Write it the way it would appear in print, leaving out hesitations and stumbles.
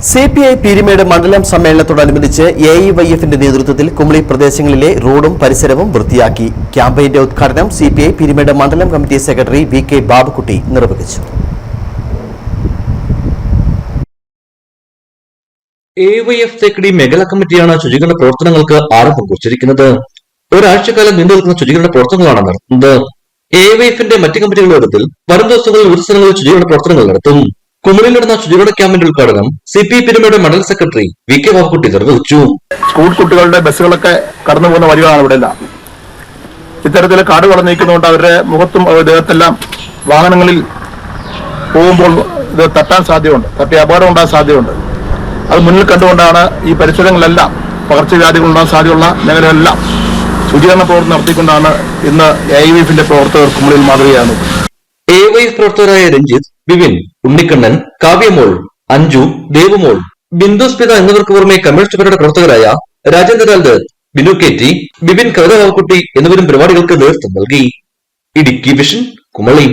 CPI Peermade മണ്ഡലം സമ്മേളനത്തോടനുബന്ധിച്ച് AIYFന്റെ നേതൃത്വത്തിൽ കുമളി പ്രദേശങ്ങളിലെ റോഡും പരിസരവും വൃത്തിയാക്കി. ക്യാമ്പയിന്റെ ഉദ്ഘാടനം CPI പീരുമേട് മണ്ഡലം കമ്മിറ്റി സെക്രട്ടറി VK ബാബുക്കുട്ടി നിർവഹിച്ചു. AIYF തേക്കടി മേഖലാ കമ്മിറ്റിയാണ് ശുചീകരണ പ്രവർത്തനങ്ങൾക്ക് ആരംഭം കുറിച്ചിരിക്കുന്നത്. ഒരാഴ്ചക്കാലം നീണ്ടു നിൽക്കുന്ന ശുചീകരണ പ്രവർത്തനങ്ങളാണ് നടത്തുന്നത്. AIYFന്റെ മറ്റ് കമ്മിറ്റികളുടെ നേതൃത്വത്തിൽ വരും ദിവസങ്ങളിൽ വിവിധ സ്ഥലങ്ങളിൽ ശുചീകരണ പ്രവർത്തനങ്ങൾ നടത്തും. കുമളിയിൽ നടന്ന ശുചീകരണ ക്യാമ്പിന്റെ ഉദ്ഘാടനം CPI പീരുമേട് മണ്ഡലം സെക്രട്ടറി VK ബാബുക്കുട്ടി നിർവഹിച്ചു. സ്കൂൾ കുട്ടികളുടെ ബസ്സുകളൊക്കെ കടന്നു പോകുന്ന വഴിയാണ് ഇവിടെ എല്ലാം. ഇത്തരത്തിൽ കാടുകൾ നീക്കുന്നതുകൊണ്ട് അവരുടെ മുഖത്തും ദേഹത്തെല്ലാം വാഹനങ്ങളിൽ പോകുമ്പോൾ ഇത് തട്ടാൻ സാധ്യതയുണ്ട്, തട്ടി അപകടം ഉണ്ടാകാൻ സാധ്യതയുണ്ട്. അത് മുന്നിൽ കണ്ടുകൊണ്ടാണ് ഈ പരിസരങ്ങളിലെല്ലാം പകർച്ചവ്യാധികൾ ഉണ്ടാകാൻ സാധ്യതയുള്ള മേഖലകളെല്ലാം ശുചീകരണ പ്രവർത്തനം നടത്തിക്കൊണ്ടാണ് ഇന്ന് AIYFന്റെ പ്രവർത്തകർ കുമളിയിൽ മാതൃകയാണ്. AIYF പ്രവർത്തകരായ രഞ്ജിത്ത്, വിപിൻ, ഉണ്ണിക്കണ്ണൻ, കാവ്യമോൾ, അഞ്ജു, ദേവുമോൾ, ബിന്ദു സ്മിത എന്നിവർക്ക് പുറമെ കമ്മ്യൂണിസ്റ്റ് പാർട്ടിയുടെ പ്രവർത്തകരായ രാജേന്ദ്ര, ബിനു KT, ബിപിൻ, കവിത ബാബുക്കുട്ടി എന്നിവരും പരിപാടികൾക്ക് നേതൃത്വം നൽകി. ഇടുക്കി വിഷൻ, കുമളി.